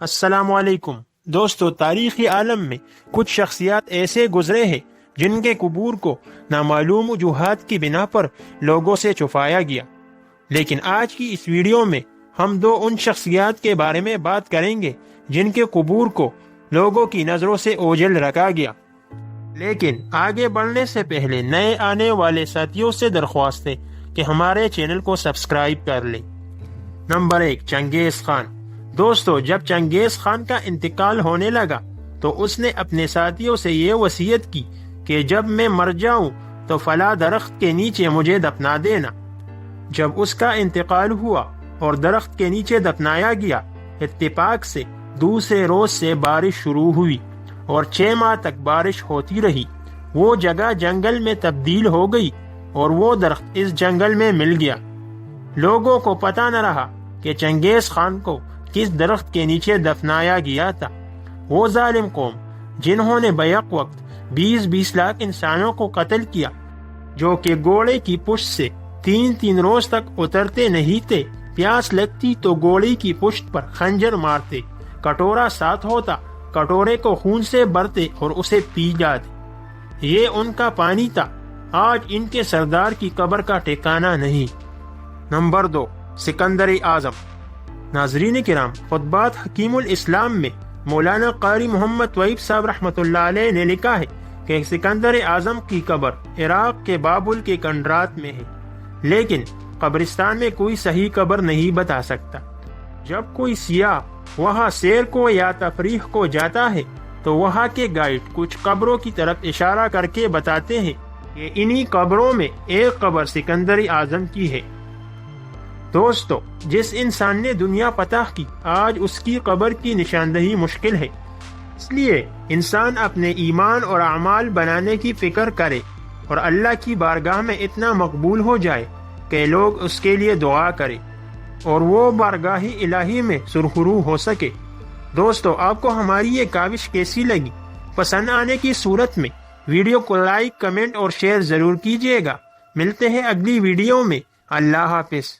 السلام علیکم دوستو، تاریخی عالم میں کچھ شخصیات ایسے گزرے ہیں جن کے قبور کو نامعلوم وجوہات کی بنا پر لوگوں سے چھپایا گیا، لیکن آج کی اس ویڈیو میں ہم ان شخصیات کے بارے میں بات کریں گے جن کے قبور کو لوگوں کی نظروں سے اوجھل رکھا گیا۔ لیکن آگے بڑھنے سے پہلے نئے آنے والے ساتھیوں سے درخواست ہے کہ ہمارے چینل کو سبسکرائب کر لیں۔ نمبر 1، چنگیز خان۔ دوستو، جب چنگیز خان کا انتقال ہونے لگا تو اس نے اپنے ساتھیوں سے یہ وصیت کی کہ جب میں مر جاؤں تو فلاں درخت کے نیچے مجھے دفنا دینا۔ جب اس کا انتقال ہوا اور درخت کے نیچے دفنایا گیا، اتفاق سے دوسرے روز سے بارش شروع ہوئی اور 6 ماہ تک بارش ہوتی رہی۔ وہ جگہ جنگل میں تبدیل ہو گئی اور وہ درخت اس جنگل میں مل گیا۔ لوگوں کو پتہ نہ رہا کہ چنگیز خان کو کس درخت کے نیچے دفنایا گیا تھا۔ وہ ظالم قوم جنہوں نے بیک وقت 20 لاکھ انسانوں کو قتل کیا، جو کہ گھوڑے کی پشت سے 3 روز تک اترتے نہیں تھے، پیاس لگتی تو گھوڑے کی پشت پر خنجر مارتے، کٹورا ساتھ ہوتا، کٹورے کو خون سے بھرتے اور اسے پی جاتے۔ یہ ان کا پانی تھا۔ آج ان کے سردار کی قبر کا ٹھکانہ نہیں۔ نمبر 2، سکندر اعظم۔ ناظرین کرام، خطبات حکیم الاسلام میں مولانا قاری محمد طیب صاحب رحمۃ اللہ علیہ نے لکھا ہے کہ سکندر اعظم کی قبر عراق کے بابل کے کنڈرات میں ہے، لیکن قبرستان میں کوئی صحیح قبر نہیں بتا سکتا۔ جب کوئی سیاح وہاں سیر کو یا تفریح کو جاتا ہے تو وہاں کے گائیڈ کچھ قبروں کی طرف اشارہ کر کے بتاتے ہیں کہ انہی قبروں میں ایک قبر سکندر اعظم کی ہے۔ دوستو، جس انسان نے دنیا فتح کی، آج اس کی قبر کی نشاندہی مشکل ہے۔ اس لیے انسان اپنے ایمان اور اعمال بنانے کی فکر کرے اور اللہ کی بارگاہ میں اتنا مقبول ہو جائے کہ لوگ اس کے لیے دعا کریں اور وہ بارگاہ الہی میں سرخرو ہو سکے۔ دوستو، آپ کو ہماری یہ کاوش کیسی لگی؟ پسند آنے کی صورت میں ویڈیو کو لائک، کمنٹ اور شیئر ضرور کیجیے گا۔ ملتے ہیں اگلی ویڈیو میں۔ اللہ حافظ۔